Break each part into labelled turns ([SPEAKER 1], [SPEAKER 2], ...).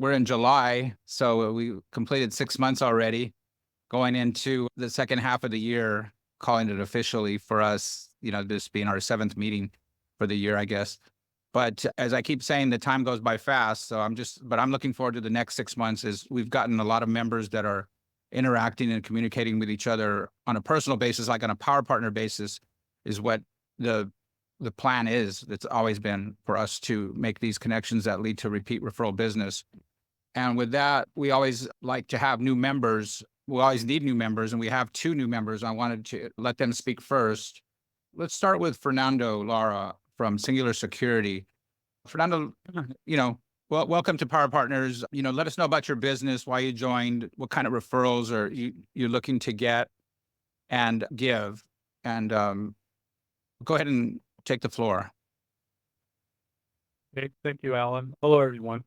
[SPEAKER 1] we're in July, so we completed 6 months already, going into the second half of the year, calling it officially for us, this being our 7th meeting for the year, I guess. But as I keep saying, the time goes by fast. So I'm looking forward to the next 6 months. Is we've gotten a lot of members that are interacting and communicating with each other on a personal basis, like on a power partner basis, is what the plan is. It's always been for us to make these connections that lead to repeat referral business. And with that, we always like to have new members. We always need new members, and we have 2 new members. I wanted to let them speak first. Let's start with Fernando, Lara from Singular Security. Fernando, welcome to Power Partners. Let us know about your business, why you joined, what kind of referrals are you're looking to get and give. And go ahead and take the floor.
[SPEAKER 2] Okay, thank you, Alan. Hello, everyone.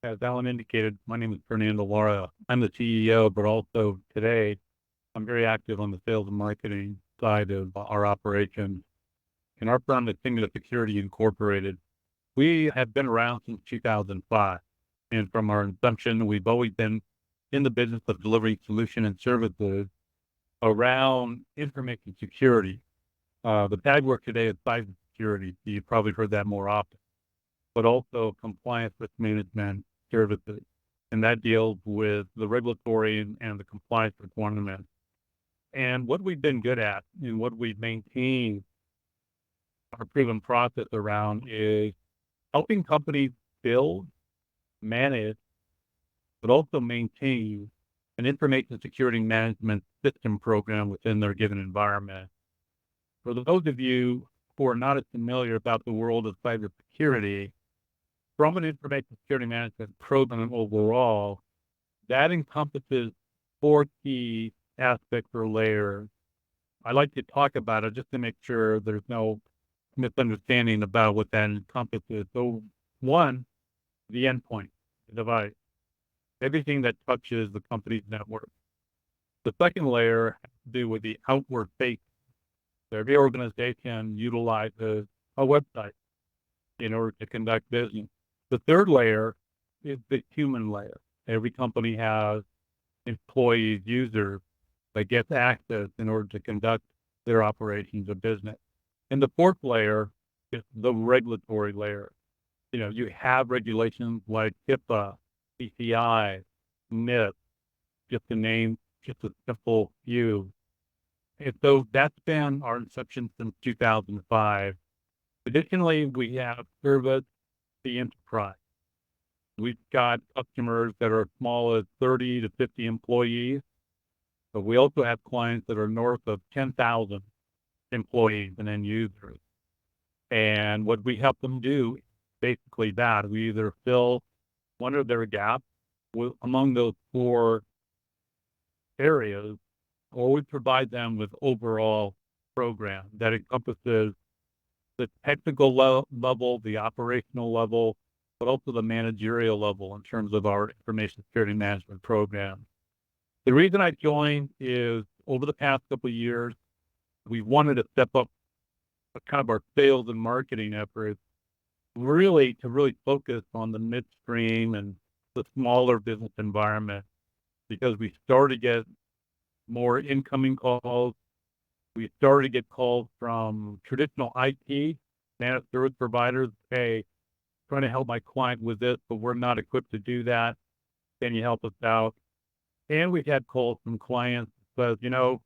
[SPEAKER 2] As Alan indicated, my name is Fernando Lara. I'm the CEO, but also today I'm very active on the sales and marketing side of our operation. And our firm is Singular Security Incorporated. We have been around since 2005. And from our inception, we've always been in the business of delivering solutions and services around information security. The tagword today is cyber security. You've probably heard that more often, but also compliance with management services. And that deals with the regulatory and the compliance requirements. And what we've been good at and what we've maintained our proven process around is helping companies build, manage, but also maintain an information security management system program within their given environment. For those of you who are not as familiar about the world of cybersecurity, from an information security management program overall, that encompasses 4 key aspects or layers. I like to talk about it just to make sure there's no misunderstanding about what that encompasses. So 1, the endpoint, the device, everything that touches the company's network. The second layer has to do with the outward face. Every organization utilizes a website in order to conduct business. The third layer is the human layer. Every company has employees, users that get access in order to conduct their operations or business. And the fourth layer is the regulatory layer. You have regulations like HIPAA, PCI, NIST, just to name just a simple few. And so that's been our inception since 2005. Additionally, we have serviced the enterprise. We've got customers that are as small as 30 to 50 employees, but we also have clients that are north of 10,000 employees and end users. And what we help them do, basically that, we either fill one of their gaps among those 4 areas, or we provide them with overall program that encompasses the technical level, the operational level, but also the managerial level in terms of our information security management program. The reason I joined is over the past couple of years, we wanted to step up kind of our sales and marketing efforts, to really focus on the midstream and the smaller business environment, because we started to get more incoming calls. We started to get calls from traditional IT managed service providers. Hey, trying to help my client with this, but we're not equipped to do that. Can you help us out? And we've had calls from clients that says,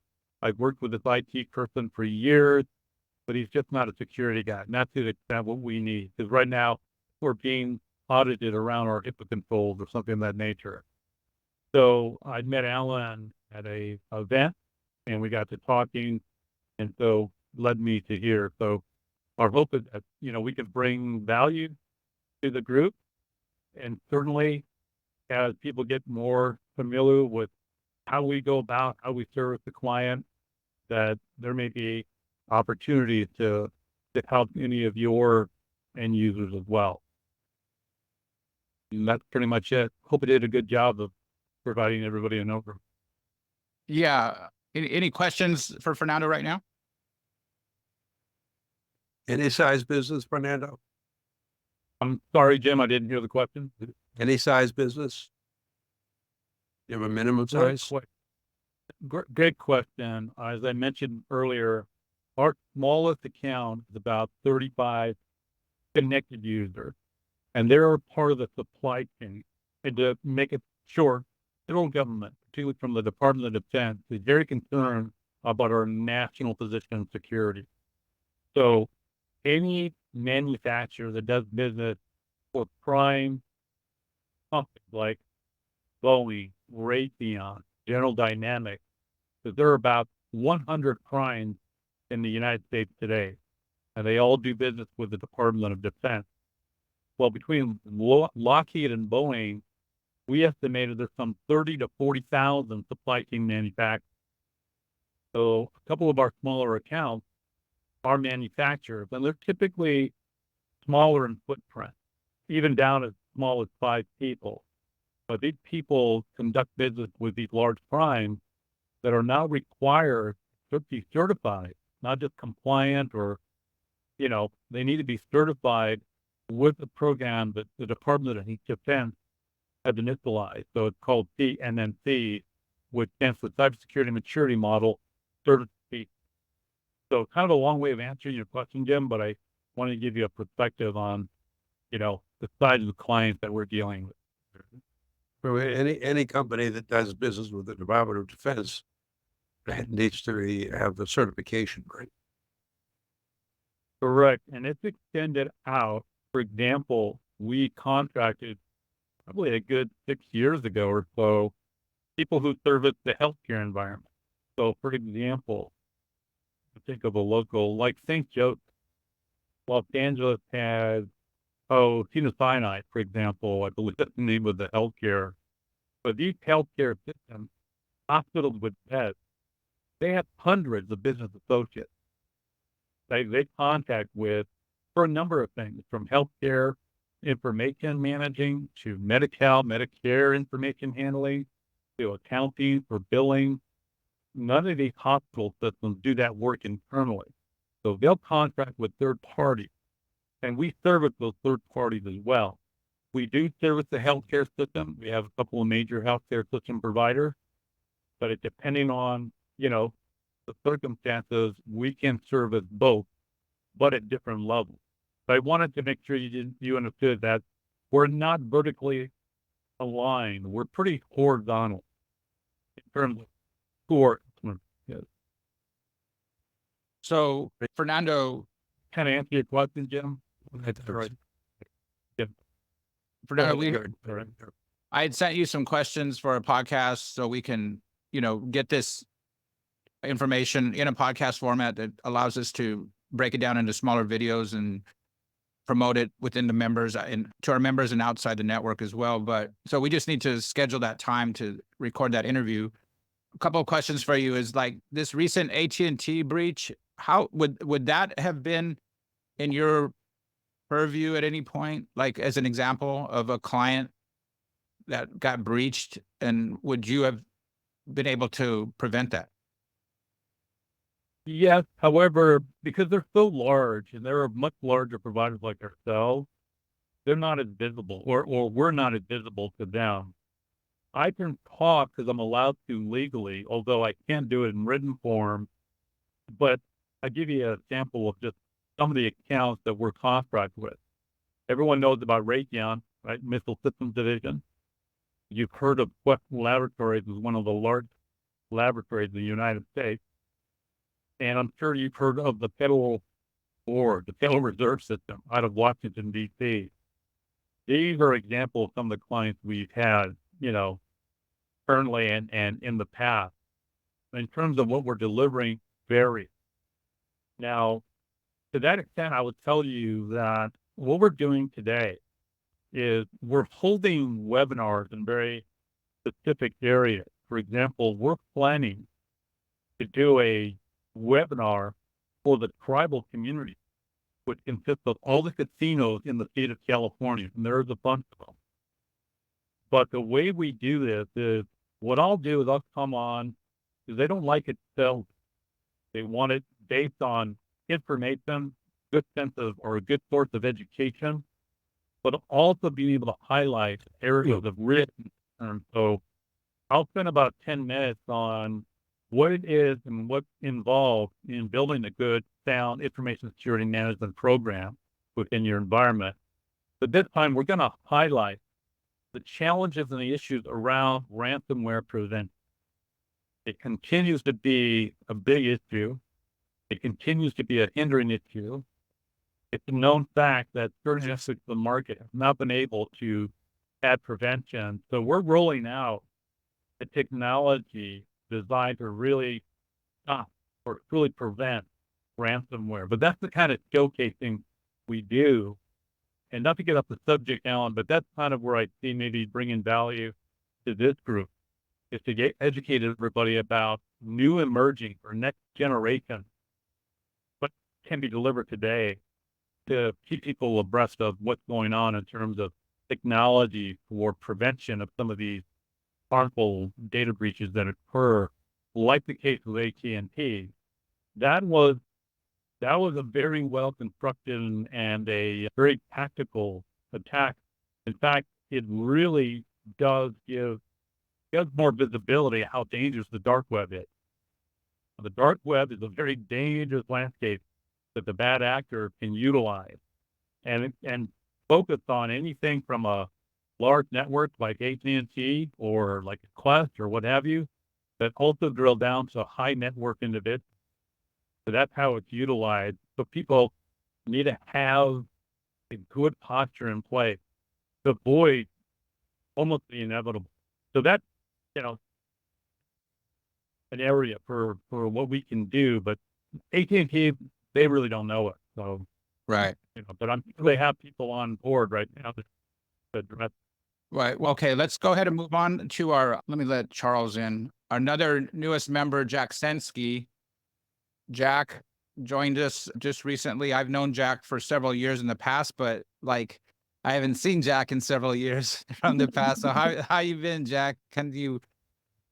[SPEAKER 2] I've worked with this IT person for years, but he's just not a security guy. And that's to the extent what we need. Because right now we're being audited around our HIPAA controls or something of that nature. So I met Alan at a event and we got to talking, and so led me to here. So our hope is that, we can bring value to the group, and certainly as people get more familiar with how we go about, how we service the client, that there may be opportunities to help any of your end users as well. And that's pretty much it. Hope I did a good job of providing everybody an overview.
[SPEAKER 1] Yeah. Any questions for Fernando right now?
[SPEAKER 3] Any size business, Fernando?
[SPEAKER 2] I'm sorry, Jim, I didn't hear the question.
[SPEAKER 3] Any size business? You have a minimum
[SPEAKER 2] Great
[SPEAKER 3] size?
[SPEAKER 2] Great question. As I mentioned earlier, our smallest account is about 35 connected users, and they're part of the supply chain. And to make it short, federal government, particularly from the Department of Defense, is very concerned about our national position and security. So any manufacturer that does business for prime companies like Boeing, Raytheon, General Dynamics, because there are about 100 primes in the United States today, and they all do business with the Department of Defense. Well, between Lockheed and Boeing, we estimated there's some 30 to 40,000 supply chain manufacturers. So a couple of our smaller accounts are manufacturers, and they're typically smaller in footprint, even down as small as 5 people. But these people conduct business with these large primes that are now required to be certified, not just compliant or, they need to be certified with the program that the Department of Defense has initialized. So it's called CNNC, which stands for Cybersecurity Maturity Model Certification. So kind of a long way of answering your question, Jim, but I want to give you a perspective on, the size of the clients that we're dealing with.
[SPEAKER 3] For any company that does business with the Department of Defense needs to have the certification, right?
[SPEAKER 2] Correct. And it's extended out. For example, we contracted probably a good 6 years ago or so, people who service the healthcare environment. So, for example, think of a local like St. Joseph, Los Angeles has, Sinai, for example, I believe that's the name of the healthcare. But these healthcare systems, hospitals with beds, they have hundreds of business associates they contact with for a number of things, from healthcare information managing to Medi-Cal, Medicare information handling to accounting for billing. None of these hospital systems do that work internally. So they'll contract with third parties, and we service those third parties as well. We do service the healthcare system. We have a couple of major healthcare system providers, but it depending on, the circumstances, we can service both, but at different levels. But I wanted to make sure you understood that we're not vertically aligned. We're pretty horizontal in terms of who our customers is.
[SPEAKER 1] So, Fernando,
[SPEAKER 2] Kind of answer your question, Jim?
[SPEAKER 3] Right.
[SPEAKER 1] Fernando,
[SPEAKER 2] All right.
[SPEAKER 1] I had sent you some questions for a podcast so we can, get this information in a podcast format that allows us to break it down into smaller videos and promote it within the members and to our members and outside the network as well. But so we just need to schedule that time to record that interview. A couple of questions for you is like this recent AT&T breach. How would that have been in your purview at any point, like as an example of a client that got breached, and would you have been able to prevent that?
[SPEAKER 2] Yes. However, because they're so large and there are much larger providers like ourselves, they're not as visible or we're not as visible to them. I can talk because I'm allowed to legally, although I can't do it in written form, but I give you a sample of just some of the accounts that we're contracted with. Everyone knows about Raytheon, right? Missile Systems Division. You've heard of Quest Laboratories as one of the large laboratories in the United States. And I'm sure you've heard of the Federal Board, the Federal Reserve System out of Washington, D.C. These are examples of some of the clients we've had, currently and in the past. In terms of what we're delivering, varies. Now, to that extent, I would tell you that what we're doing today is we're holding webinars in very specific areas. For example, we're planning to do a webinar for the tribal community, which consists of all the casinos in the state of California, and there's a bunch of them. But the way we do this is, what I'll do is I'll come on, because they don't like it self. They want it based on information, good sense of, or a good source of education. but also being able to highlight areas of risk. And so I'll spend about 10 minutes on what it is and what's involved in building a good, sound information security management program within your environment. But this time, we're going to highlight the challenges and the issues around ransomware prevention. It continues to be a big issue. It continues to be a hindering issue. It's a known fact that certain aspects of the market have not been able to add prevention. So we're rolling out a technology designed to really stop or truly prevent ransomware. But that's the kind of showcasing we do. And not to get off the subject, Alan, but that's kind of where I see maybe bringing value to this group, is to get educated everybody about new emerging or next generation, what can be delivered today, to keep people abreast of what's going on in terms of technology for prevention of some of these harmful data breaches that occur, like the case with AT&T. That was a very well constructed and a very tactical attack. In fact, it really does give more visibility how dangerous the dark web is. The dark web is a very dangerous landscape that the bad actor can utilize and focus on anything from a large network like AT&T or like a Quest or what have you, that also drill down to high network individuals. So that's how it's utilized. So people need to have a good posture in place to avoid almost the inevitable. So that's, an area for what we can do, but AT&T, they really don't know it. So,
[SPEAKER 1] Right.
[SPEAKER 2] but I'm sure they have people on board right now to address.
[SPEAKER 1] Right. Well, okay, let's go ahead and move on to let me let Charles in. Another newest member, Jack Senske. Jack joined us just recently. I've known Jack for several years in the past, but like I haven't seen Jack in several years from the past. So how you been, Jack? Can you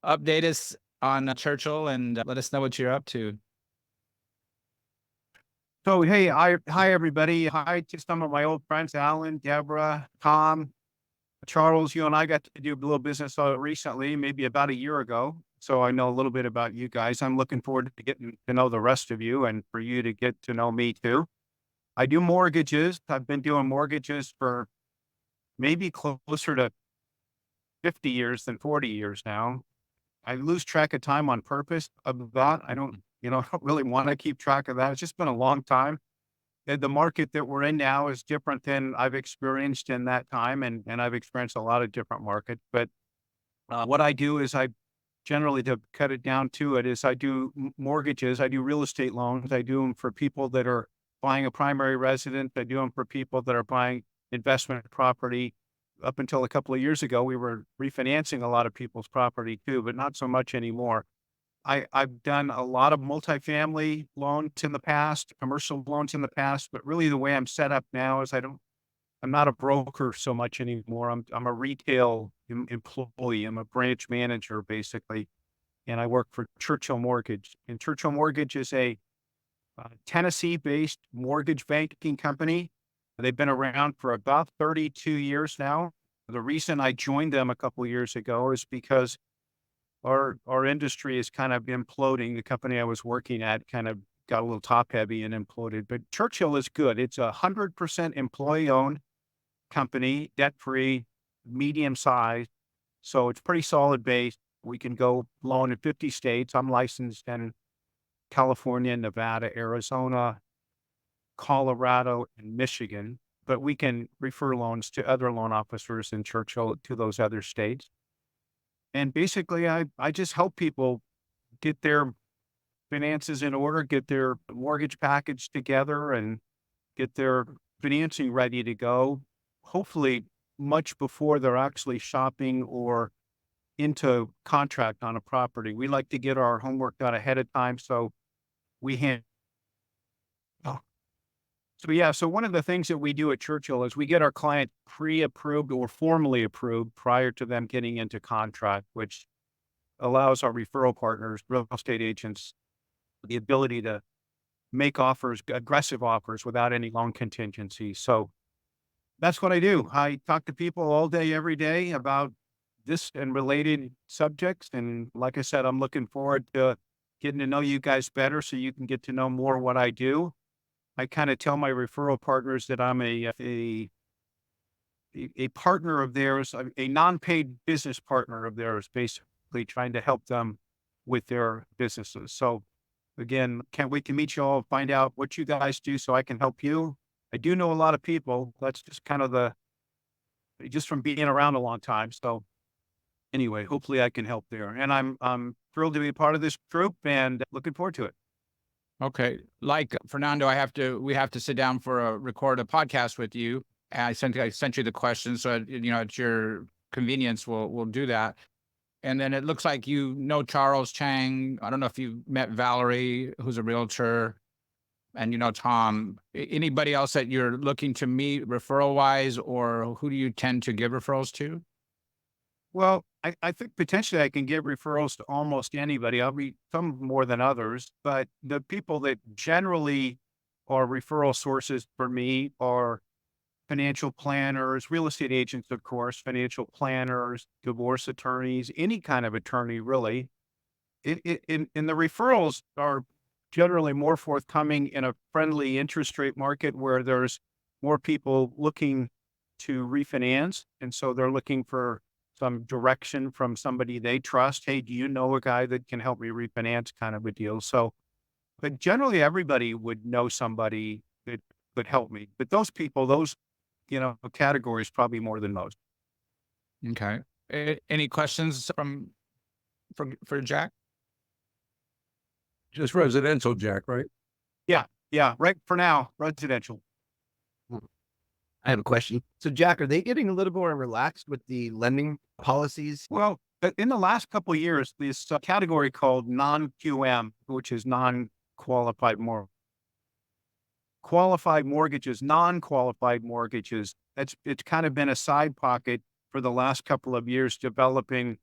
[SPEAKER 1] update us on Churchill and let us know what you're up to?
[SPEAKER 4] So, hey, hi, everybody. Hi to some of my old friends, Alan, Debra, Tom, Charles. You and I got to do a little business recently, maybe about a year ago. So I know a little bit about you guys. I'm looking forward to getting to know the rest of you and for you to get to know me too. I do mortgages. I've been doing mortgages for maybe closer to 50 years than 40 years now. I lose track of time on purpose of that. I don't really want to keep track of that. It's just been a long time. And the market that we're in now is different than I've experienced in that time. And I've experienced a lot of different markets. But what I do is generally, to cut it down to it, is I do mortgages. I do real estate loans. I do them for people that are buying a primary residence. I do them for people that are buying investment property. Up until a couple of years ago, we were refinancing a lot of people's property too, but not so much anymore. I've done a lot of multifamily loans in the past, commercial loans in the past, but really the way I'm set up now is I'm not a broker so much anymore. I'm a retail employee. I'm a branch manager basically, and I work for Churchill Mortgage. And Churchill Mortgage is a Tennessee-based mortgage banking company. They've been around for about 32 years now. The reason I joined them a couple of years ago is because our industry is kind of imploding. The company I was working at kind of got a little top heavy and imploded, but Churchill is good. It's 100% employee owned company, debt free, medium size. So it's pretty solid base. We can go loan in 50 states. I'm licensed in California, Nevada, Arizona, Colorado, and Michigan, but we can refer loans to other loan officers in Churchill to those other states. And basically, I just help people get their finances in order, get their mortgage package together, and get their financing ready to go, hopefully much before they're actually shopping or into contract on a property. We like to get our homework done ahead of time, so we hand. So one of the things that we do at Churchill is we get our client pre-approved or formally approved prior to them getting into contract, which allows our referral partners, real estate agents, the ability to make offers, aggressive offers without any loan contingency. So that's what I do. I talk to people all day, every day about this and related subjects. And like I said, I'm looking forward to getting to know you guys better so you can get to know more what I do. I kind of tell my referral partners that I'm a partner of theirs, a non-paid business partner of theirs, basically trying to help them with their businesses. So again, can't wait to meet you all, find out what you guys do so I can help you. I do know a lot of people. That's just kind of just from being around a long time. So anyway, hopefully I can help there. And I'm thrilled to be a part of this group and looking forward to it.
[SPEAKER 1] Okay. Like Fernando, we have to sit down record a podcast with you. And I sent you the questions. So, at your convenience, we'll do that. And then it looks like you know Charles Chang. I don't know if you met Valerie, who's a realtor, and Tom. Anybody else that you're looking to meet referral wise, or who do you tend to give referrals to?
[SPEAKER 4] Well, I think potentially I can give referrals to almost anybody. I'll be some more than others, but the people that generally are referral sources for me are financial planners, real estate agents, of course, financial planners, divorce attorneys, any kind of attorney, really. And the referrals are generally more forthcoming in a friendly interest rate market where there's more people looking to refinance. And so they're looking for some direction from somebody they trust. Hey, do you know a guy that can help me refinance, kind of a deal? So, but generally everybody would know somebody that could help me. But those people, those, categories probably more than most.
[SPEAKER 1] Okay. Any questions for Jack?
[SPEAKER 3] Just residential, Jack, right?
[SPEAKER 4] Yeah. Right. For now, residential.
[SPEAKER 5] I have a question. So, Jack, are they getting a little more relaxed with the lending policies?
[SPEAKER 4] Well, in the last couple of years, this category called non-QM, which is non-qualified qualified mortgages, non-qualified mortgages. It's kind of been a side pocket for the last couple of years, developing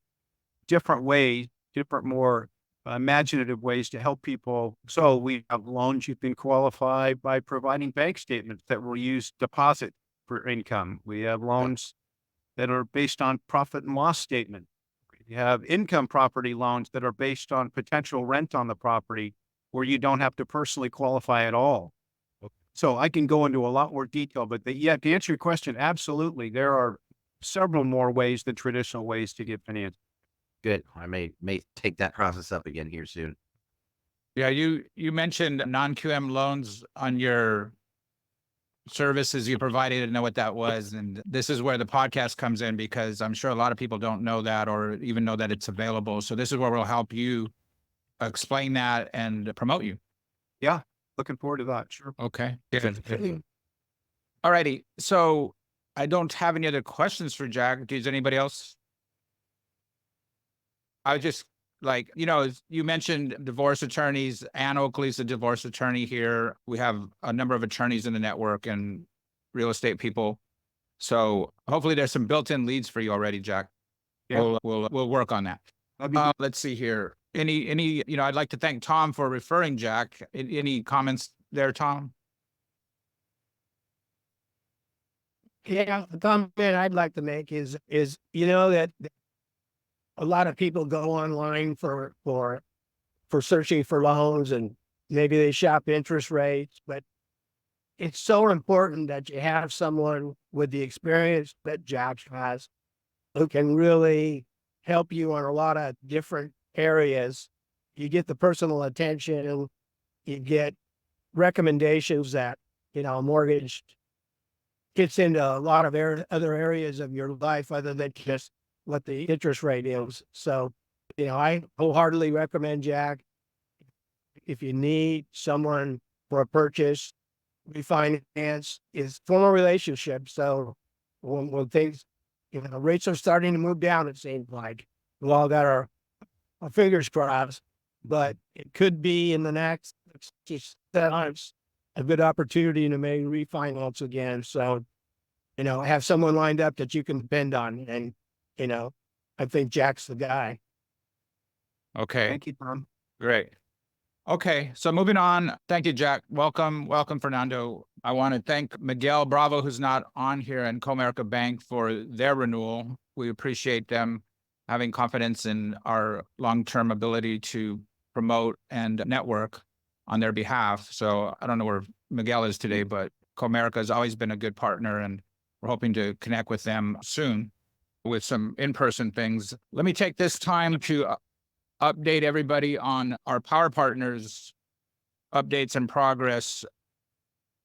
[SPEAKER 4] different ways, different more imaginative ways to help people. So we have loans you can qualify by providing bank statements that will use deposit for income. We have loans that are based on profit and loss statement. We have income property loans that are based on potential rent on the property where you don't have to personally qualify at all. So I can go into a lot more detail, but to answer your question, absolutely. There are several more ways than traditional ways to get financed.
[SPEAKER 5] Good. I may take that process up again here soon.
[SPEAKER 1] Yeah, you mentioned non-QM loans on your services you provided. I didn't know what that was. And this is where the podcast comes in, because I'm sure a lot of people don't know that or even know that it's available. So this is where we'll help you explain that and promote you.
[SPEAKER 4] Yeah. Looking forward to that. Sure.
[SPEAKER 1] Okay. All righty. So I don't have any other questions for Jack. Does anybody else? I was just you mentioned divorce attorneys. Ann Oakleaf's a divorce attorney here. We have a number of attorneys in the network and real estate people. So hopefully there's some built-in leads for you already, Jack.
[SPEAKER 4] Yeah.
[SPEAKER 1] We'll work on that. Let's see here. Any, I'd like to thank Tom for referring Jack. Any comments there, Tom?
[SPEAKER 6] Yeah, the comment I'd like to make is that a lot of people go online for searching for loans, and maybe they shop interest rates, but it's so important that you have someone with the experience that Jack has who can really help you on a lot of different areas. You get the personal attention, you get recommendations that, mortgage gets into a lot of other areas of your life other than just what the interest rate is. So, I wholeheartedly recommend Jack. If you need someone for a purchase, refinance is form a relationship. So when things, rates are starting to move down, it seems like we all got our fingers crossed, but it could be in the next 6 months a good opportunity to maybe refinance again. So, have someone lined up that you can depend on. And, I think Jack's the guy.
[SPEAKER 1] Okay.
[SPEAKER 4] Thank you, Tom.
[SPEAKER 1] Great. Okay, so moving on. Thank you, Jack. Welcome, Fernando. I want to thank Miguel Bravo, who's not on here, and Comerica Bank for their renewal. We appreciate them having confidence in our long-term ability to promote and network on their behalf. So I don't know where Miguel is today, but Comerica has always been a good partner, and we're hoping to connect with them soon with some in-person things. Let me take this time to update everybody on our Power Partners updates and progress.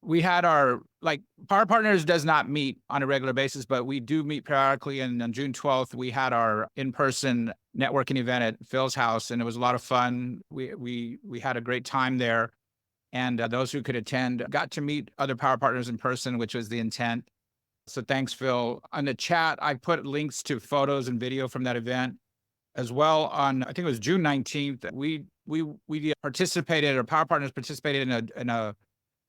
[SPEAKER 1] We had Power Partners does not meet on a regular basis, but we do meet periodically. And on June 12th, we had our in-person networking event at Phil's house, and it was a lot of fun. We had a great time there. And those who could attend got to meet other Power Partners in person, which was the intent. So thanks, Phil. On the chat, I put links to photos and video from that event. As well, on I think it was June 19th, we participated, or Power Partners participated in a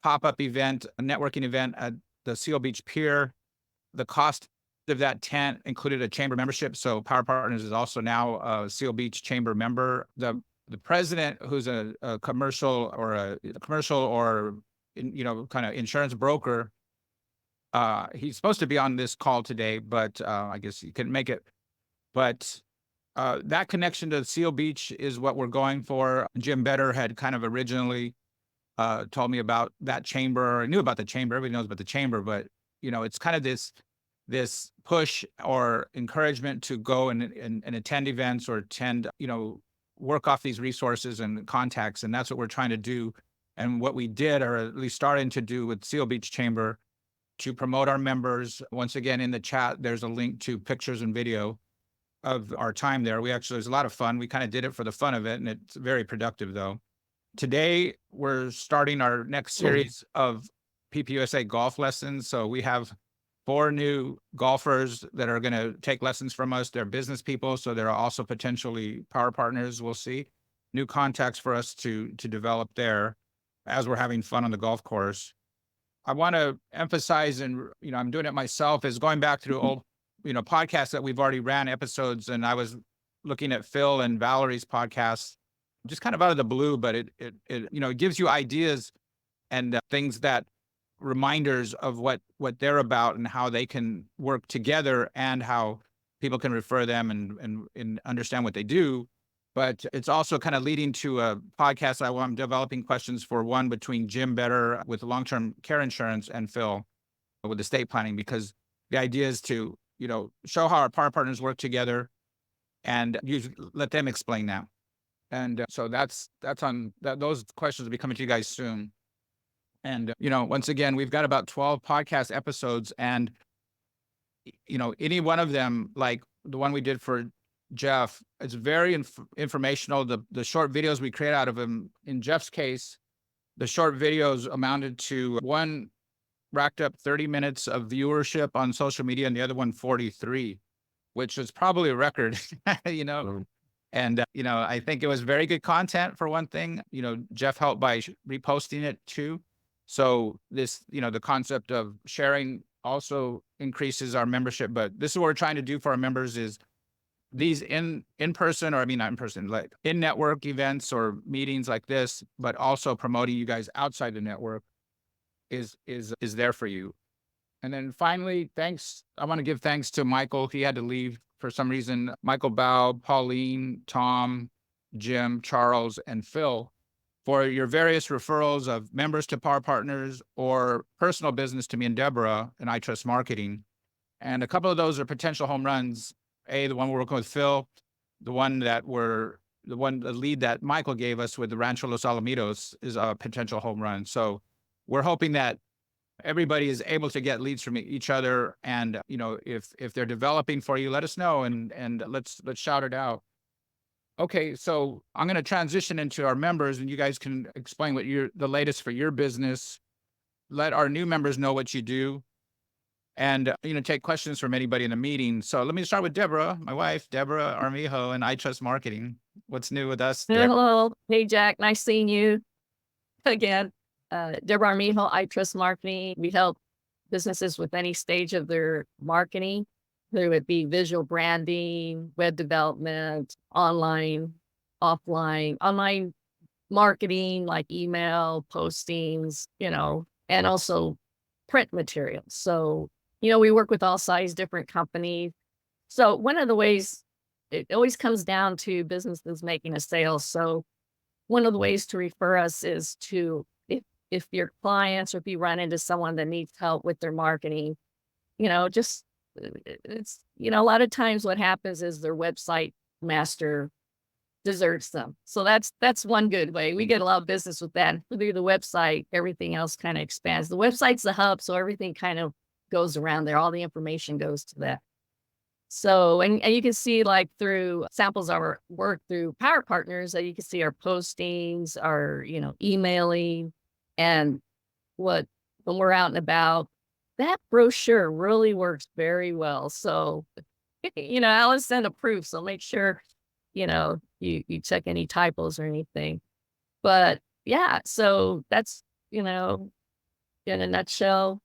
[SPEAKER 1] pop-up event, a networking event at the Seal Beach Pier. The cost of that tent included a chamber membership, so Power Partners is also now a Seal Beach Chamber member. The president, who's a commercial or kind of insurance broker, he's supposed to be on this call today, but I guess he couldn't make it. But that connection to Seal Beach is what we're going for. Jim Better had kind of originally told me about that chamber. I knew about the chamber. Everybody knows about the chamber, but it's kind of this push or encouragement to go and attend events or attend, work off these resources and contacts. And that's what we're trying to do. And what we did, or at least starting to do with Seal Beach Chamber, to promote our members. Once again, in the chat, there's a link to pictures and video of our time there. It was a lot of fun. We kind of did it for the fun of it, and it's very productive though. Today, we're starting our next series of PPUSA golf lessons. So we have 4 new golfers that are going to take lessons from us. They're business people, so they're also potentially Power Partners. We'll see. New contacts for us to develop there as we're having fun on the golf course. I want to emphasize, and I'm doing it myself, is going back through old podcasts that we've already ran episodes. And I was looking at Phil and Valerie's podcast, just kind of out of the blue, but it gives you ideas and things reminders of what they're about and how they can work together and how people can refer them and understand what they do. But it's also kind of leading to a podcast I'm developing questions for, one between Jim Better with long-term care insurance and Phil with estate planning, because the idea is to show how our Power Partners work together and let them explain that. And so that's on that. Those questions will be coming to you guys soon. And, once again, we've got about 12 podcast episodes, and, any one of them, like the one we did for Jeff, it's very informational. The short videos we create out of him, in Jeff's case, the short videos amounted to one racked up 30 minutes of viewership on social media, and the other one 43, which was probably a record, And, I think it was very good content for one thing. Jeff helped by reposting it too. So this, the concept of sharing also increases our membership. But this is what we're trying to do for our members is these in-person, or not in person, like in-network events or meetings like this, but also promoting you guys outside the network is there for you. And then finally, I want to give thanks to Michael. He had to leave for some reason. Michael Bow, Pauline, Tom, Jim, Charles, and Phil, for your various referrals of members to Power Partners or personal business to me and Debra and iTrust Marketing. And a couple of those are potential home runs. The one we're working with Phil, the lead that Michael gave us with the Rancho Los Alamitos is a potential home run. So we're hoping that everybody is able to get leads from each other. And, if they're developing for you, let us know and let's shout it out. Okay, so I'm going to transition into our members, and you guys can explain what the latest for your business. Let our new members know what you do, and take questions from anybody in the meeting. So let me start with Debra, my wife, Debra Armijo, and iTrust Marketing. What's new with us?
[SPEAKER 7] Hello, hey Jack, nice seeing you again. Debra Armijo, iTrust Marketing. We help businesses with any stage of their marketing. There would be visual branding, web development, online, offline, online marketing like email, postings, and also print materials. So, we work with all size different companies. So one of the ways it always comes down to businesses making a sale. So one of the ways to refer us is to, if your clients or if you run into someone that needs help with their marketing, just it's, a lot of times what happens is their website master deserts them. So that's one good way. We get a lot of business with that. Through the website, everything else kind of expands. The website's the hub, so everything kind of goes around there. All the information goes to that. So, and you can see like through samples of our work through Power Partners that you can see our postings, our, emailing, and when we're out and about, that brochure really works very well. So, I'll send a proof. So make sure, you check any typos or anything. But yeah, so that's, in a nutshell,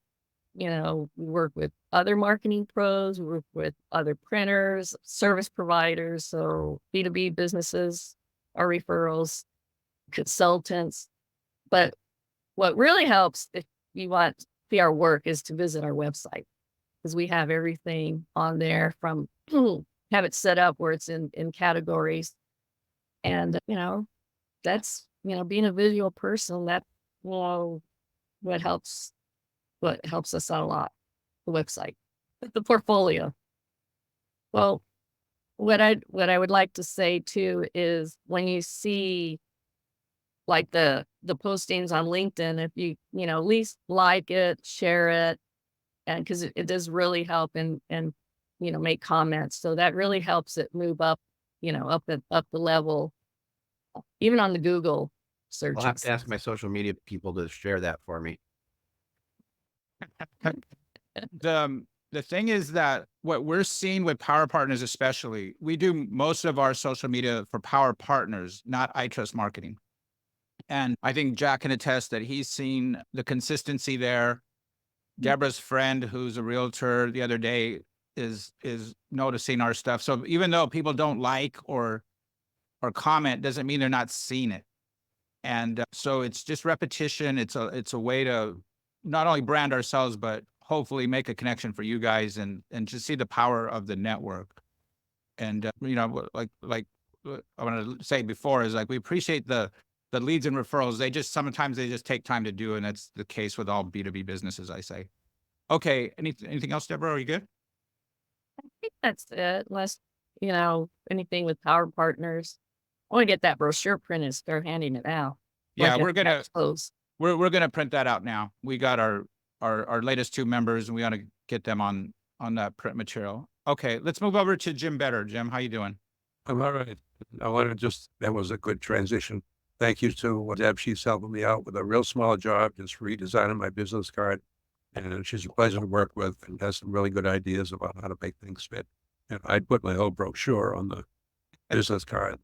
[SPEAKER 7] we work with other marketing pros, we work with other printers, service providers, so B2B businesses, our referrals, consultants. But what really helps if you want to see our work is to visit our website because we have everything on there from have it set up where it's in categories. And, that's, being a visual person, that, what helps us out a lot, the website, the portfolio. Well, what I would like to say too is when you see like the postings on LinkedIn, if you, at least like it, share it, and because it does really help and make comments. So that really helps it move up, up the level, even on the Google searches.
[SPEAKER 5] I'll have to ask my social media people to share that for me.
[SPEAKER 1] The thing is that what we're seeing with Power Partners, especially, we do most of our social media for Power Partners, not iTrust marketing. And I think Jack can attest that he's seen the consistency there. Debra's friend, who's a realtor, the other day is noticing our stuff. So even though people don't like or comment, doesn't mean they're not seeing it. And so it's just repetition. It's a way to not only brand ourselves, but hopefully make a connection for you guys and just see the power of the network. And, like I want to say before is like, we appreciate the leads and referrals. Sometimes they just take time to do. And that's the case with all B2B businesses, I say. Okay. Anything else, Debra? Are you good?
[SPEAKER 7] I think that's it. Unless, anything with Power Partners. I want to get that brochure printed and start handing it out.
[SPEAKER 1] Yeah,
[SPEAKER 7] Like
[SPEAKER 1] we're gonna
[SPEAKER 7] close.
[SPEAKER 1] we're gonna print that out now. We got our latest 2 members, and we ought to get them on that print material. Okay, let's move over to Jim Better. Jim, how you doing?
[SPEAKER 3] I'm all right. I want to that was a good transition. Thank you to Deb. She's helping me out with a real small job, just redesigning my business card. And she's a pleasure to work with and has some really good ideas about how to make things fit. And I put my whole brochure on the business card.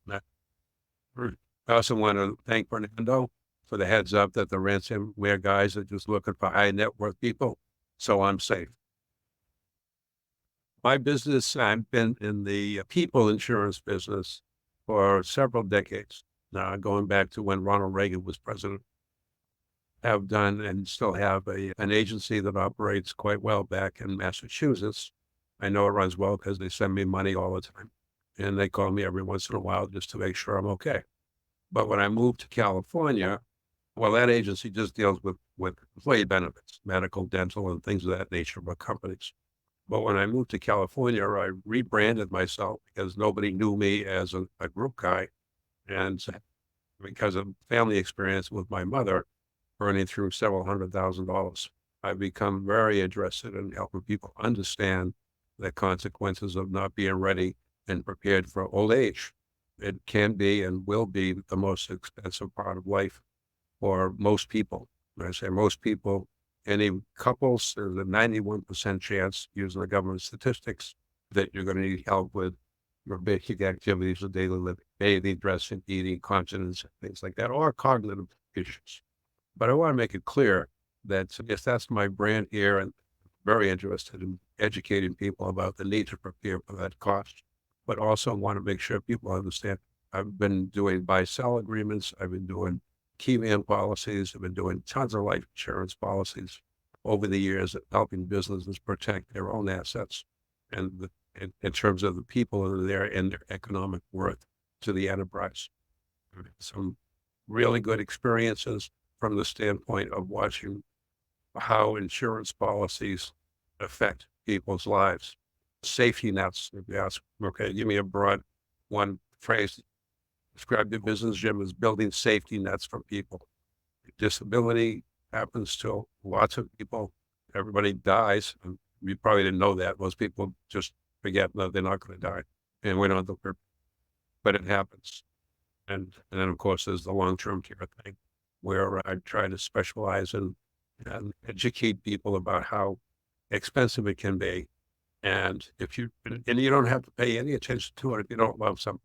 [SPEAKER 3] I also want to thank Fernando for the heads up that the ransomware guys are just looking for high net worth people. So I'm safe. My business, I've been in the people insurance business for several decades now, going back to when Ronald Reagan was president. Have done and still have an agency that operates quite well back in Massachusetts. I know it runs well because they send me money all the time. And they call me every once in a while just to make sure I'm okay. But when I moved to California, well, that agency just deals with employee benefits, medical, dental, and things of that nature with companies. But when I moved to California, I rebranded myself because nobody knew me as a group guy. And because of family experience with my mother, burning through several $100,000, I've become very interested in helping people understand the consequences of not being ready and prepared for old age. It can be and will be the most expensive part of life for most people. When I say most people, any couples, there's a 91% chance, using the government statistics, that you're going to need help with your basic activities of daily living, bathing, dressing, eating, continence, things like that, or cognitive issues. But I want to make it clear that yes, that's my brand here, and very interested in educating people about the need to prepare for that cost, but also want to make sure people understand I've been doing buy-sell agreements. I've been doing key man policies. I've been doing tons of life insurance policies over the years, helping businesses protect their own assets and in terms of the people that are there and their economic worth to the enterprise. Some really good experiences from the standpoint of watching how insurance policies affect people's lives. Safety nets, if you ask, okay, give me a broad one phrase. Describe the business, Jim, as building safety nets for people. Disability happens to lots of people. Everybody dies. And you probably didn't know that. Most people just forget that they're not going to die. And we don't have to, but it happens. And then, of course, there's the long-term care thing, where I try to specialize in and educate people about how expensive it can be. And you don't have to pay any attention to it if you don't love somebody.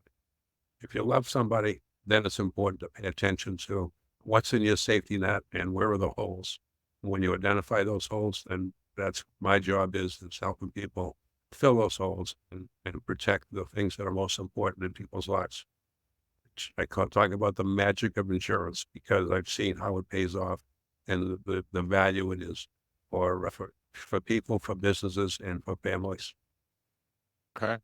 [SPEAKER 3] If you love somebody, then it's important to pay attention to what's in your safety net and where are the holes. When you identify those holes, then that's my job is helping people fill those holes and protect the things that are most important in people's lives. I talk about the magic of insurance because I've seen how it pays off and the value it is for people, for businesses, and for families.
[SPEAKER 1] Okay.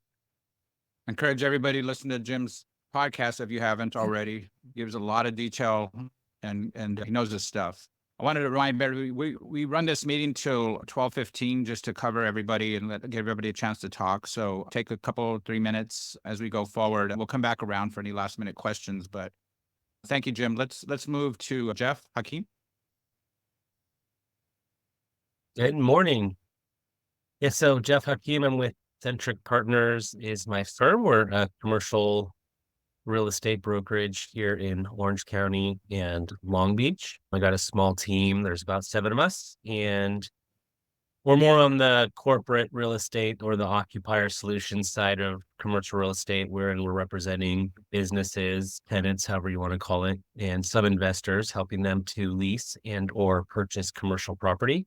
[SPEAKER 1] Encourage everybody to listen to Jim's podcast if you haven't already. Gives a lot of detail and he knows his stuff. I wanted to remind everybody, we run this meeting till 12:15 just to cover everybody and give everybody a chance to talk. So take a couple, 3 minutes as we go forward. We'll come back around for any last minute questions, but thank you, Jim. Let's move to Jeff Hakim.
[SPEAKER 8] Good morning. Yeah, so Jeff Hakim, I'm with Centric Partners is my firm. We're a commercial real estate brokerage here in Orange County and Long Beach. I got a small team. There's about 7 of us, and we're more on the corporate real estate or the occupier solutions side of commercial real estate, wherein we're representing businesses, tenants, however you want to call it, and some investors, helping them to lease and or purchase commercial property.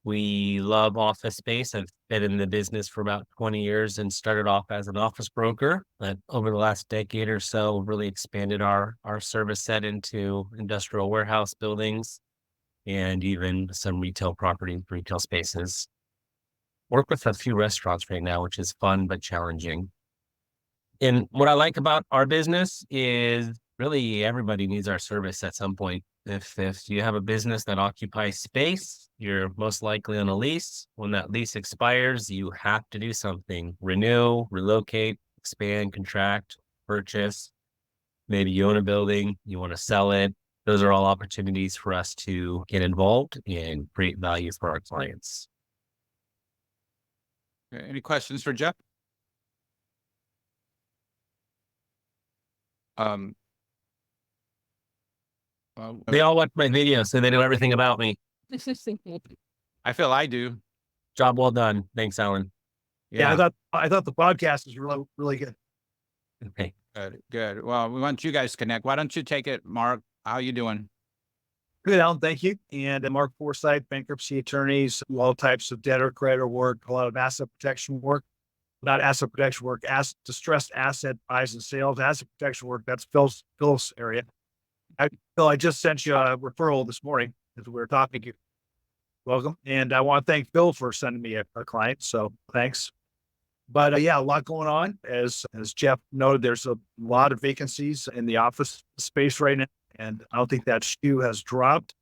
[SPEAKER 8] We love office space. I've been in the business for about 20 years and started off as an office broker. But over the last decade or so, really expanded our service set into industrial warehouse buildings and even some retail property, retail spaces. Work with a few restaurants right now, which is fun but challenging. And what I like about our business is really everybody needs our service at some point. If you have a business that occupies space, you're most likely on a lease. When that lease expires, you have to do something: renew, relocate, expand, contract, purchase. Maybe you own a building, you want to sell it. Those are all opportunities for us to get involved and create value for our clients.
[SPEAKER 1] Okay, any questions for Jeff? Well,
[SPEAKER 8] They all watch my videos, so they know everything about me.
[SPEAKER 1] I feel I do.
[SPEAKER 8] Job well done. Thanks, Alan.
[SPEAKER 4] Yeah, I thought the podcast was really, really good.
[SPEAKER 8] Okay.
[SPEAKER 1] Good. Well, we want you guys to connect. Why don't you take it, Mark? How you doing?
[SPEAKER 4] Good, Alan. Thank you. And Mark Forsythe, bankruptcy attorneys, all types of debtor creditor work, a lot of asset protection work. Not asset protection work, distressed asset buys and sales, asset protection work. That's Phil's area. Phil, I just sent you a referral this morning as we were talking to you. Welcome. And I want to thank Phil for sending me a client. So thanks. But yeah, a lot going on. As Jeff noted, there's a lot of vacancies in the office space right now. And I don't think that shoe has dropped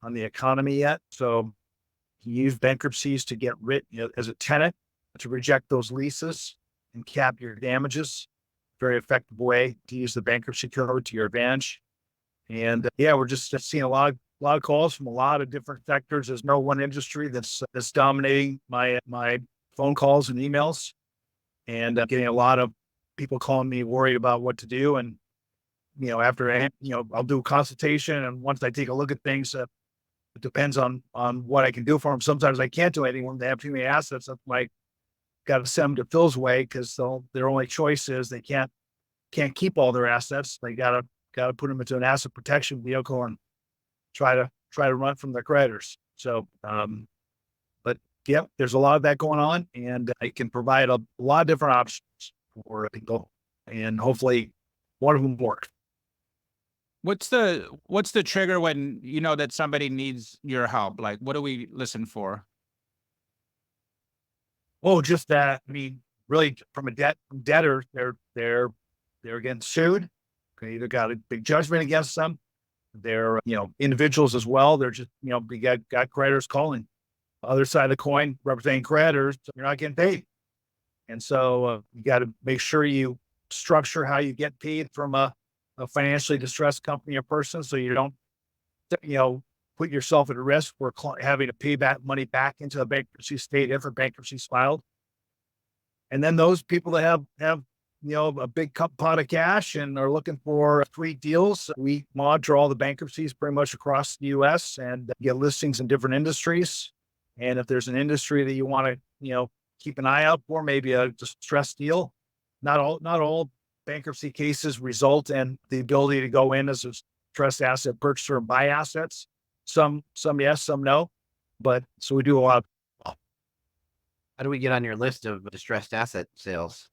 [SPEAKER 4] on the economy yet. So you use bankruptcies to get rid as a tenant to reject those leases and cap your damages. Very effective way to use the bankruptcy code to your advantage. And yeah, we're just seeing a lot of calls from a lot of different sectors. There's no one industry that's dominating my phone calls and emails, and getting a lot of people calling me worried about what to do. And after I'll do a consultation, and once I take a look at things, it depends on what I can do for them. Sometimes I can't do anything when they have too many assets. That's why got to send them to Phil's way, because their only choice is they can't keep all their assets. They got to put them into an asset protection vehicle and try to run from their creditors. So, but yeah, there's a lot of that going on, and I can provide a lot of different options for people, and hopefully one of them worked.
[SPEAKER 1] What's the trigger when you know that somebody needs your help? Like, what do we listen for?
[SPEAKER 4] Oh, just that. I mean, really, from a debtor, they're getting sued. Okay, either got a big judgment against them. They're individuals as well. They're just we got creditors calling. Other side of the coin, representing creditors, you're not getting paid, and so you got to make sure you structure how you get paid from a financially distressed company or person, so you don't put yourself at risk for having to pay that money back into the bankruptcy state if a bankruptcy is filed. And then those people that have a big pot of cash and are looking for sweet deals, we monitor all the bankruptcies pretty much across the U.S. and get listings in different industries. And if there's an industry that you want to keep an eye out for, maybe a distressed deal. Not all bankruptcy cases result in the ability to go in as a distressed asset purchaser and buy assets. Some yes, some no. But so we do a lot.
[SPEAKER 5] How do we get on your list of distressed asset sales?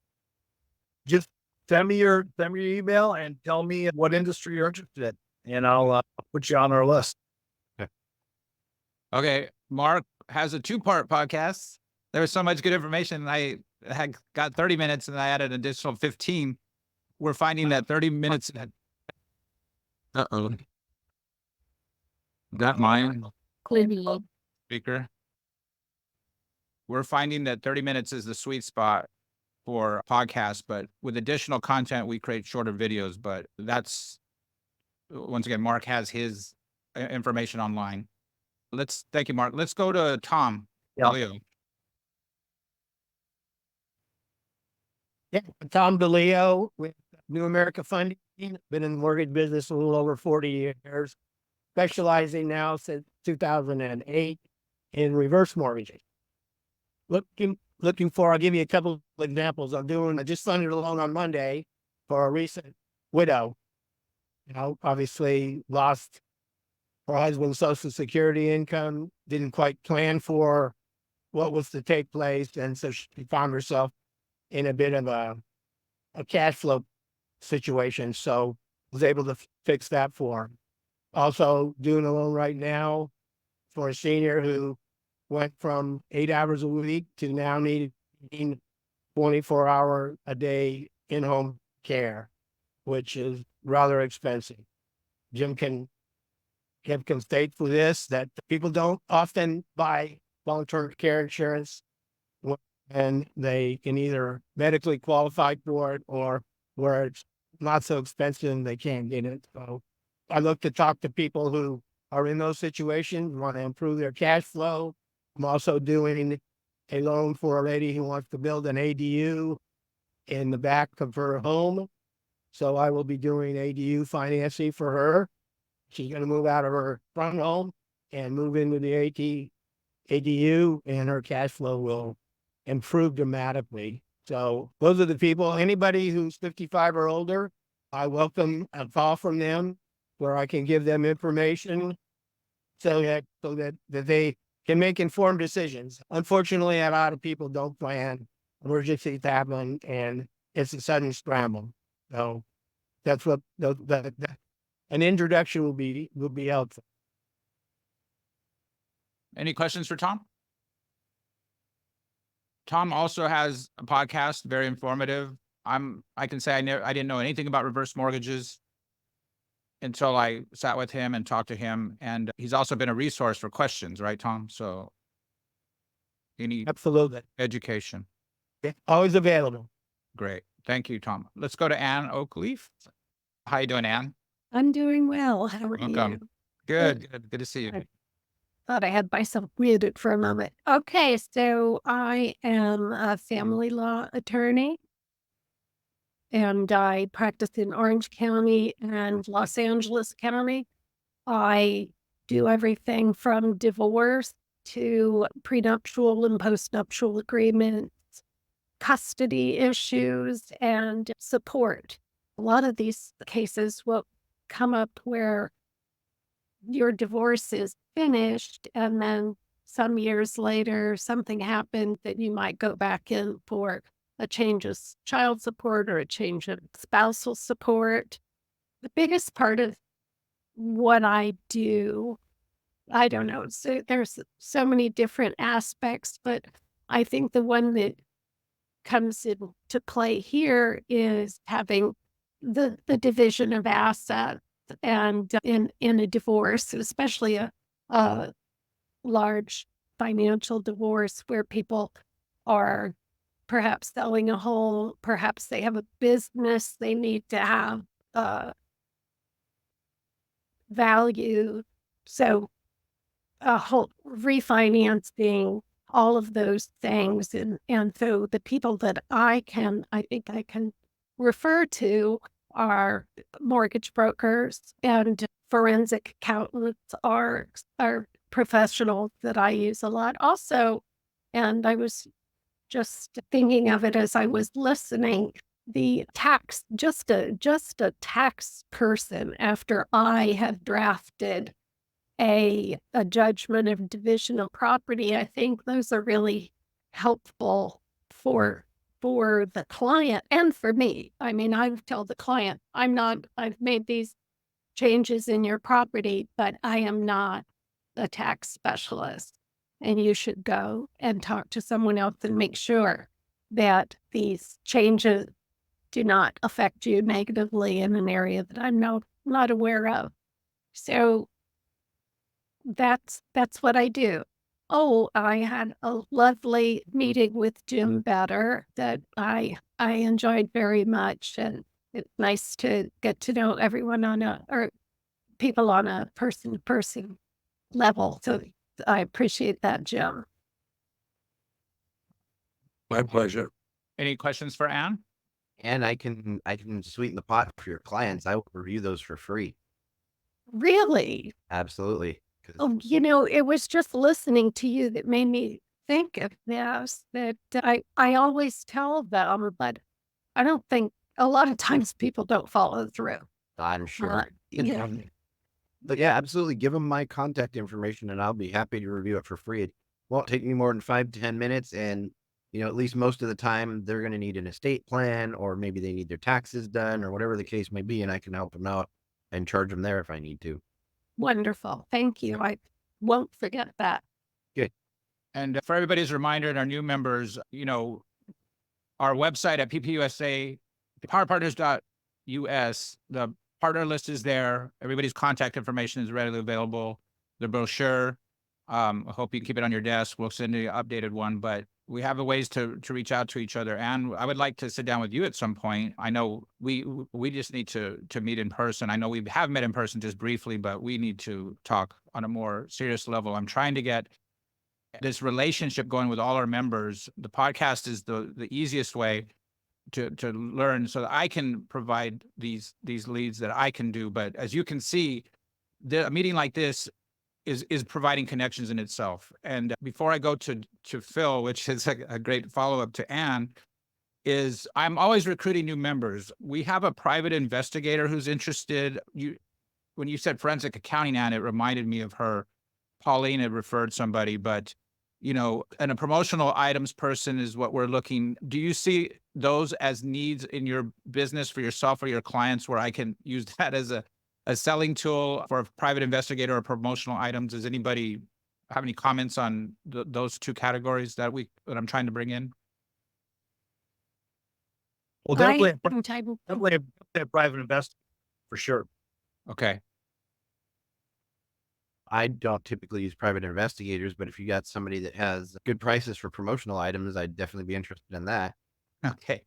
[SPEAKER 4] Just send me your email and tell me what industry you're interested in, and I'll put you on our list.
[SPEAKER 1] Okay, Mark has a 2-part podcast. There was so much good information. I had got 30 minutes and I added an additional 15. We're finding that 30 minutes. Uh-oh. That mine
[SPEAKER 7] Clearly.
[SPEAKER 1] speaker. We're finding that 30 minutes is the sweet spot for podcasts, but with additional content, we create shorter videos. But that's, once again, Mark has his information online. Thank you, Mark. Let's go to Tom.
[SPEAKER 4] Yeah.
[SPEAKER 1] Delio.
[SPEAKER 6] Yeah, Tom Delio with New America Funding. Been in the mortgage business a little over 40 years, specializing now since 2008 in reverse mortgaging. Looking for, I'll give you a couple of examples. I just funded a loan on Monday for a recent widow. Obviously lost her husband's Social Security income, didn't quite plan for what was to take place. And so she found herself in a bit of a cash flow situation. So was able to fix that for her. Also doing a loan right now for a senior who went from 8 hours a week to now needing 24-hour a day in-home care, which is rather expensive. Jim can state for this that people don't often buy long-term care insurance and they can either medically qualify for it or where it's not so expensive and they can't get it. So I look to talk to people who are in those situations, want to improve their cash flow. I'm also doing a loan for a lady who wants to build an ADU in the back of her home. So I will be doing ADU financing for her. She's going to move out of her front home and move into the ADU, and her cash flow will improve dramatically. So those are the people. Anybody who's 55 or older, I welcome a call from them where I can give them information so that they can make informed decisions. Unfortunately, a lot of people don't plan. Emergencies happen, and it's a sudden scramble. So that's what an introduction will be helpful.
[SPEAKER 1] Any questions for Tom? Tom also has a podcast, very informative. I can say I didn't know anything about reverse mortgages until I sat with him and talked to him. And he's also been a resource for questions, right, Tom? So
[SPEAKER 6] Absolutely.
[SPEAKER 1] education.
[SPEAKER 6] Yeah, always available.
[SPEAKER 1] Great. Thank you, Tom. Let's go to Ann Oakleaf. How you doing, Ann?
[SPEAKER 9] I'm doing well. How are
[SPEAKER 1] Welcome.
[SPEAKER 9] you?
[SPEAKER 1] Good. Good to see you.
[SPEAKER 9] Thought I had myself muted for a moment. Okay, so I am a family law attorney, and I practice in Orange County and Los Angeles County. I do everything from divorce to prenuptial and postnuptial agreements, custody issues, and support. A lot of these cases will come up where your divorce is finished and then some years later something happened that you might go back in for a change of child support or a change of spousal support. The biggest part of what I do, I don't know. So there's so many different aspects, but I think the one that comes into play here is having the division of assets, and in a divorce, especially a large financial divorce where people are perhaps selling a home, perhaps they have a business they need to have value. So a whole refinancing, all of those things. And so the people that I think I can refer to are mortgage brokers and forensic accountants are professionals that I use a lot also. And I was just thinking of it as I was listening, the tax, just a tax person after I have drafted a judgment of division of property. I think those are really helpful for the client and for me. I mean, I would tell the client, I've made these changes in your property, but I am not a tax specialist. And you should go and talk to someone else and make sure that these changes do not affect you negatively in an area that I'm not aware of. So that's what I do. Oh, I had a lovely meeting with Jim Better that I enjoyed very much, and it's nice to get to know everyone or people on a person-to-person level. So I appreciate that, Jim.
[SPEAKER 3] My pleasure.
[SPEAKER 1] Any questions for Anne?
[SPEAKER 5] And I can sweeten the pot for your clients. I will review those for free.
[SPEAKER 9] Really?
[SPEAKER 5] Absolutely.
[SPEAKER 9] Oh, it was just listening to you that made me think of this, that I always tell them, but I don't think a lot of times people don't follow through.
[SPEAKER 5] I'm sure.
[SPEAKER 9] Yeah.
[SPEAKER 5] But yeah, absolutely. Give them my contact information and I'll be happy to review it for free. It won't take me more than 5 to 10 minutes. And, at least most of the time they're going to need an estate plan, or maybe they need their taxes done or whatever the case may be. And I can help them out and charge them there if I need to.
[SPEAKER 9] Wonderful. Thank you. I won't forget that.
[SPEAKER 5] Good.
[SPEAKER 1] And for everybody's reminder and our new members, our website at PPUSA, powerpartners.us, the partner list is there. Everybody's contact information is readily available. The brochure, I hope you keep it on your desk. We'll send you an updated one, but we have ways to reach out to each other. And I would like to sit down with you at some point. I know we just need to meet in person. I know we have met in person just briefly, but we need to talk on a more serious level. I'm trying to get this relationship going with all our members. The podcast is the easiest way to learn, so that I can provide these leads that I can do. But as you can see, a meeting like this is providing connections in itself. And before I go to Phil, which is a great follow-up to Anne, is I'm always recruiting new members. We have a private investigator who's interested. When you said forensic accounting, Anne, it reminded me of her. Pauline had referred somebody, but and a promotional items person is what we're looking. Do you see those as needs in your business for yourself or your clients, where I can use that as a selling tool for a private investigator or promotional items? Does anybody have any comments on those two categories that I'm trying to bring in?
[SPEAKER 6] Well, definitely,
[SPEAKER 9] I'm
[SPEAKER 6] definitely a private investor for sure.
[SPEAKER 1] Okay.
[SPEAKER 5] I don't typically use private investigators, but if you got somebody that has good prices for promotional items, I'd definitely be interested in that.
[SPEAKER 1] Okay.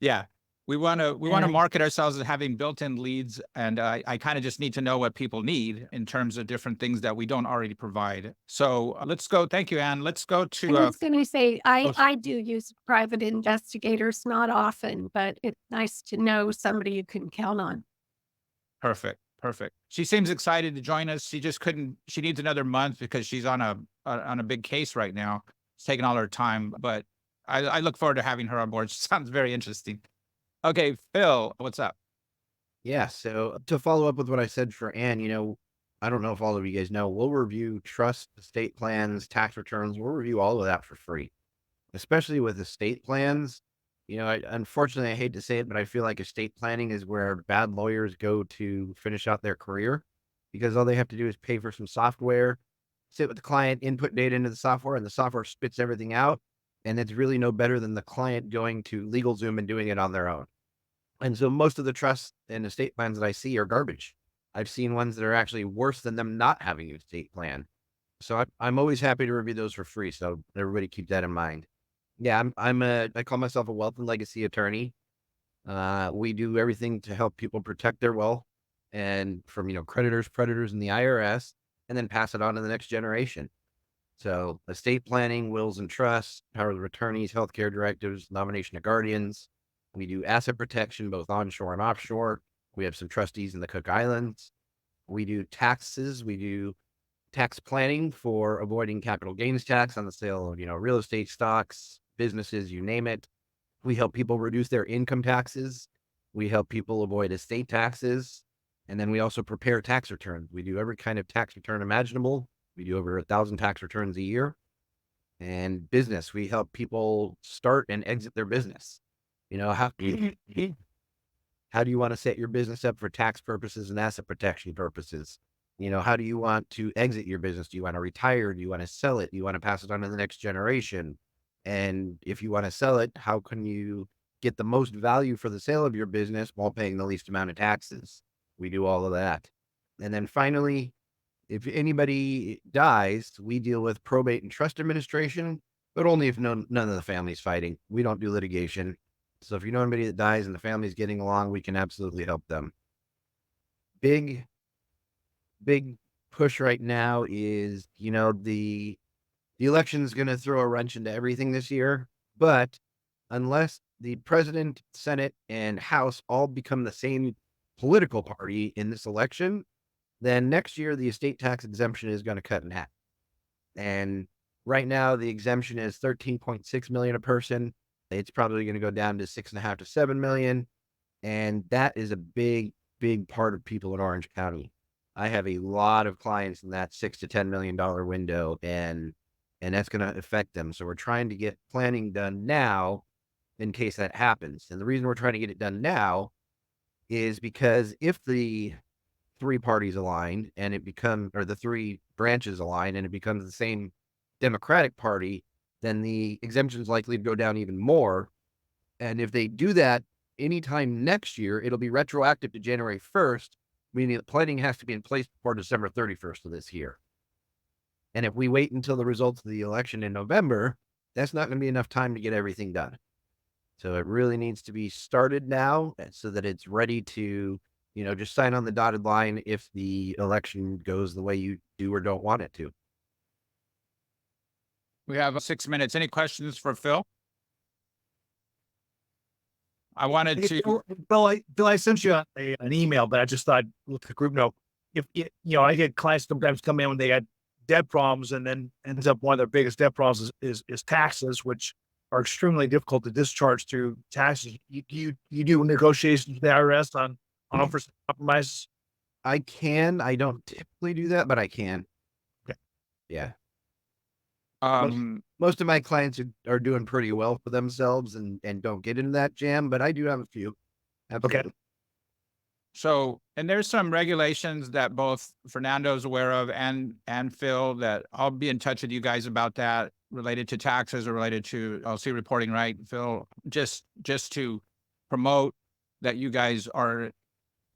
[SPEAKER 1] Yeah. We want to market ourselves as having built-in leads, and I kind of just need to know what people need in terms of different things that we don't already provide. So let's go. Thank you, Anne. Let's go to.
[SPEAKER 9] I was going to say, I do use private investigators, not often, but it's nice to know somebody you can count on.
[SPEAKER 1] Perfect. She seems excited to join us. She just couldn't. She needs another month because she's on a big case right now. It's taking all her time, but I look forward to having her on board. She sounds very interesting. Okay, Phil, what's up?
[SPEAKER 5] Yeah. So to follow up with what I said for Anne, I don't know if all of you guys know, we'll review trust, estate plans, tax returns. We'll review all of that for free, especially with estate plans. Unfortunately, I hate to say it, but I feel like estate planning is where bad lawyers go to finish out their career, because all they have to do is pay for some software, sit with the client, input data into the software, and the software spits everything out. And it's really no better than the client going to LegalZoom and doing it on their own. And so most of the trusts and estate plans that I see are garbage. I've seen ones that are actually worse than them not having an estate plan. So I'm always happy to review those for free. So everybody keep that in mind. Yeah, I call myself a wealth and legacy attorney. We do everything to help people protect their wealth and from, creditors, predators, and the IRS, and then pass it on to the next generation. So estate planning, wills and trusts, power of attorneys, healthcare directives, nomination of guardians. We do asset protection, both onshore and offshore. We have some trustees in the Cook Islands. We do taxes. We do tax planning for avoiding capital gains tax on the sale of, real estate stocks, businesses, you name it. We help people reduce their income taxes. We help people avoid estate taxes. And then we also prepare tax returns. We do every kind of tax return imaginable. We do over 1,000 tax returns a year. And business, we help people start and exit their business. How do you want to set your business up for tax purposes and asset protection purposes? How do you want to exit your business? Do you want to retire? Do you want to sell it? Do you want to pass it on to the next generation? And if you want to sell it, how can you get the most value for the sale of your business while paying the least amount of taxes? We do all of that. And then finally, if anybody dies, we deal with probate and trust administration, but only if none of the family's fighting. We don't do litigation. So if you know anybody that dies and the family's getting along, we can absolutely help them. Big push right now is, the election is going to throw a wrench into everything this year, but unless the president, Senate, and House all become the same political party in this election, then next year the estate tax exemption is going to cut in half. And right now the exemption is 13.6 million a person. It's probably going to go down to 6.5 to 7 million. And that is a big part of people in Orange County. I have a lot of clients in that $6 to $10 million window, and that's going to affect them. So we're trying to get planning done now in case that happens. And the reason we're trying to get it done now is because if the three parties align and the three branches align and it becomes the same Democratic Party, then the exemption is likely to go down even more. And if they do that anytime next year, it'll be retroactive to January 1st, meaning that planning has to be in place before December 31st of this year. And if we wait until the results of the election in November, that's not going to be enough time to get everything done. So it really needs to be started now so that it's ready to, just sign on the dotted line if the election goes the way you do or don't want it to.
[SPEAKER 1] We have 6 minutes. Any questions for Phil? I wanted to.
[SPEAKER 6] Bill, I sent you an email, but I just thought, look, the group note. If I get clients sometimes come in when they had debt problems, and then ends up one of their biggest debt problems is taxes, which are extremely difficult to discharge through taxes. You do negotiations with the IRS on offers compromises?
[SPEAKER 5] I can. I don't typically do that, but I can.
[SPEAKER 6] Okay.
[SPEAKER 5] Yeah. Most of my clients are doing pretty well for themselves and don't get into that jam, but I do have a few. Absolutely.
[SPEAKER 6] Okay.
[SPEAKER 1] So, and there's some regulations that both Fernando's aware of and Phil, that I'll be in touch with you guys about that, related to taxes or related to LC reporting, right, Phil? Just to promote that you guys are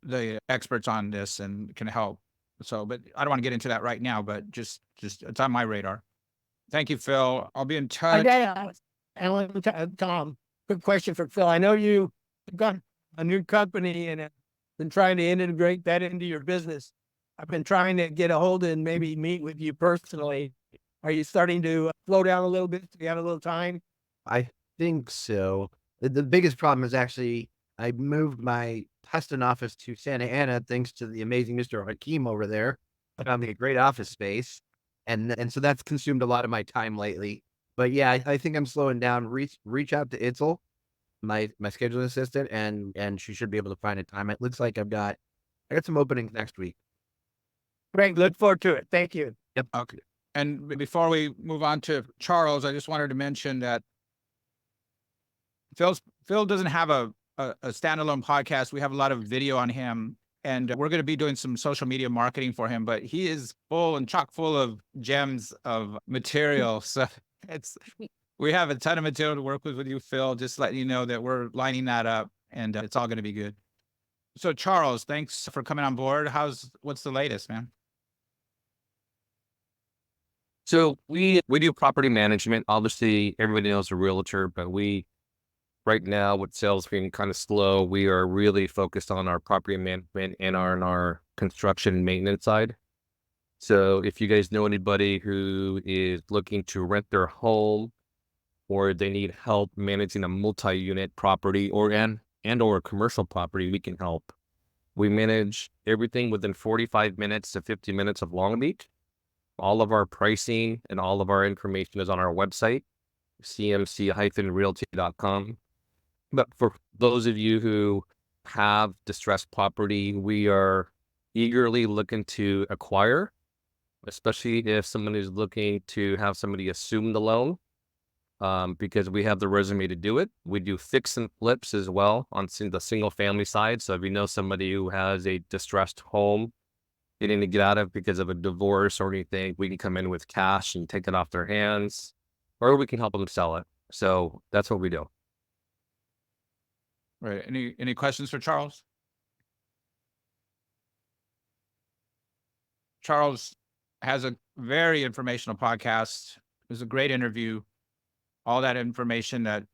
[SPEAKER 1] the experts on this and can help. So, but I don't want to get into that right now, but just it's on my radar. Thank you, Phil. I'll be in touch.
[SPEAKER 6] Tom, quick question for Phil. I know you've got a new company and been trying to integrate that into your business. I've been trying to get a hold and maybe meet with you personally. Are you starting to slow down a little bit? Do you have a little time?
[SPEAKER 5] I think so. The biggest problem is actually I moved my Tustin office to Santa Ana thanks to the amazing Mr. Hakim over there. I found me a great office space. And so that's consumed a lot of my time lately. But yeah, I think I'm slowing down. Reach out to Itzel, my scheduling assistant, and she should be able to find a time. It looks like I got some openings next week.
[SPEAKER 6] Great. Look forward to it. Thank you.
[SPEAKER 5] Yep.
[SPEAKER 1] Okay. And before we move on to Charles, I just wanted to mention that Phil's Phil doesn't have a standalone podcast. We have a lot of video on him, and we're going to be doing some social media marketing for him, but he is full and chock full of gems of material. So we have a ton of material to work with you, Phil. Just letting you know that we're lining that up, and it's all going to be good. So Charles, thanks for coming on board. What's the latest, man?
[SPEAKER 10] So we do property management. Obviously, everybody knows a realtor, but right now with sales being kind of slow, we are really focused on our property management and on our construction and maintenance side. So if you guys know anybody who is looking to rent their home, or they need help managing a multi-unit property or a commercial property, we can help. We manage everything within 45 minutes to 50 minutes of Long Beach. All of our pricing and all of our information is on our website, cmc-realty.com. But for those of you who have distressed property, we are eagerly looking to acquire, especially if somebody is looking to have somebody assume the loan, because we have the resume to do it. We do fix and flips as well on the single family side. So if you know somebody who has a distressed home, getting to get out of because of a divorce or anything, we can come in with cash and take it off their hands, or we can help them sell it. So that's what we do.
[SPEAKER 1] Right. Any questions for Charles? Charles has a very informational podcast. It was a great interview. All that information that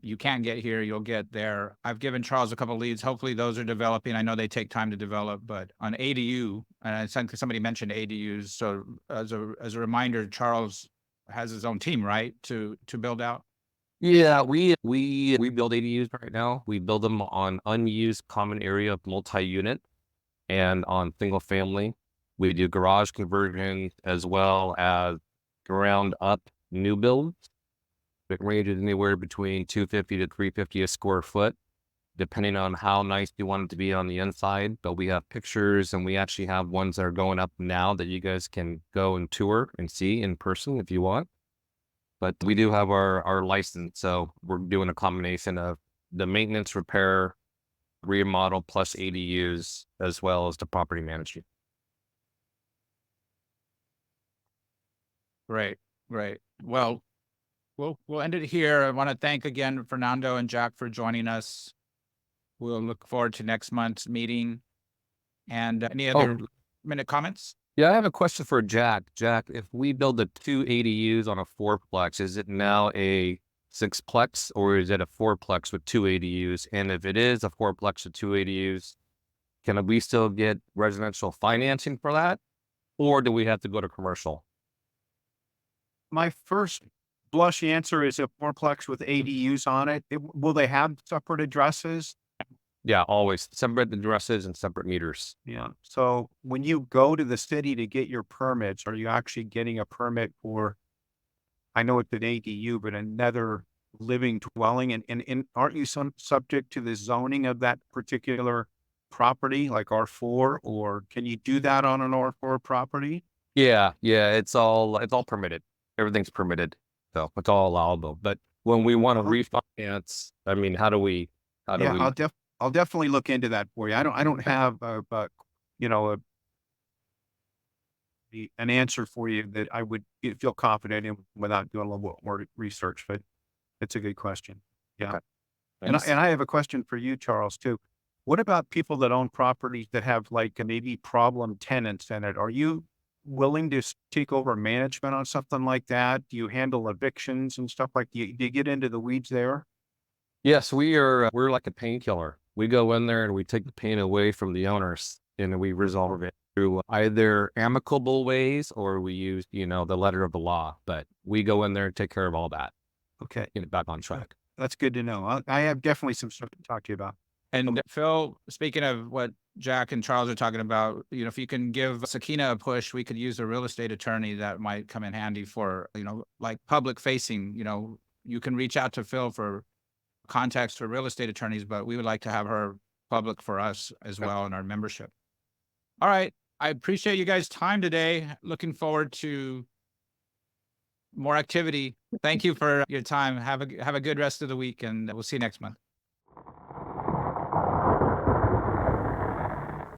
[SPEAKER 1] you can't get here, you'll get there. I've given Charles a couple of leads. Hopefully those are developing. I know they take time to develop, but on ADU, and I think somebody mentioned ADUs. So as a reminder, Charles has his own team, right, to build out?
[SPEAKER 10] Yeah, we build ADUs right now. We build them on unused common area multi-unit and on single family. We do garage conversions as well as ground up new builds. It ranges anywhere between $250 to $350 a square foot, depending on how nice you want it to be on the inside. But we have pictures, and we actually have ones that are going up now that you guys can go and tour and see in person if you want. But we do have our license, so we're doing a combination of the maintenance, repair, remodel plus ADUs, as well as the property management.
[SPEAKER 1] Right. Well, we'll end it here. I want to thank again Fernando and Jack for joining us. We'll look forward to next month's meeting. And any other minute comments?
[SPEAKER 10] Yeah, I have a question for Jack. Jack, if we build the 2 ADUs on a 4-plex, is it now a 6-plex, or is it a 4-plex with 2 ADUs? And if it is a 4-plex with 2 ADUs, can we still get residential financing for that? Or do we have to go to commercial?
[SPEAKER 4] My first blush answer is a fourplex with ADUs on it. Will they have separate addresses?
[SPEAKER 10] Yeah, always separate addresses and separate meters.
[SPEAKER 4] Yeah. So when you go to the city to get your permits, are you actually getting a permit for, I know it's an ADU, but another living dwelling? And aren't you subject to the zoning of that particular property, like R4, or can you do that on an R4 property?
[SPEAKER 10] Yeah, it's all permitted. Everything's permitted, so it's all allowable. But when we want to refinance, I mean, how do we?
[SPEAKER 4] I'll definitely look into that for you. I don't have an answer for you that I would feel confident in without doing a little bit more research, but it's a good question. Yeah.
[SPEAKER 10] Okay.
[SPEAKER 4] And I have a question for you, Charles, too. What about people that own properties that have like maybe problem tenants in it? Are you willing to take over management on something like that? Do you handle evictions and stuff like that? Do you get into the weeds there?
[SPEAKER 10] Yes, we're like a painkiller. We go in there and we take the pain away from the owners, and we resolve it through either amicable ways or we use, the letter of the law. But we go in there and take care of all that.
[SPEAKER 4] Okay.
[SPEAKER 10] Get it back on track.
[SPEAKER 4] That's good to know. I have definitely some stuff to talk to you about.
[SPEAKER 1] And Phil, speaking of what Jack and Charles are talking about, if you can give Sakina a push, we could use a real estate attorney that might come in handy for, like public facing. You can reach out to Phil for contacts for real estate attorneys, but we would like to have her public for us as well in our membership. All right. I appreciate you guys' time today. Looking forward to more activity. Thank you for your time. Have a good rest of the week, and we'll see you next month.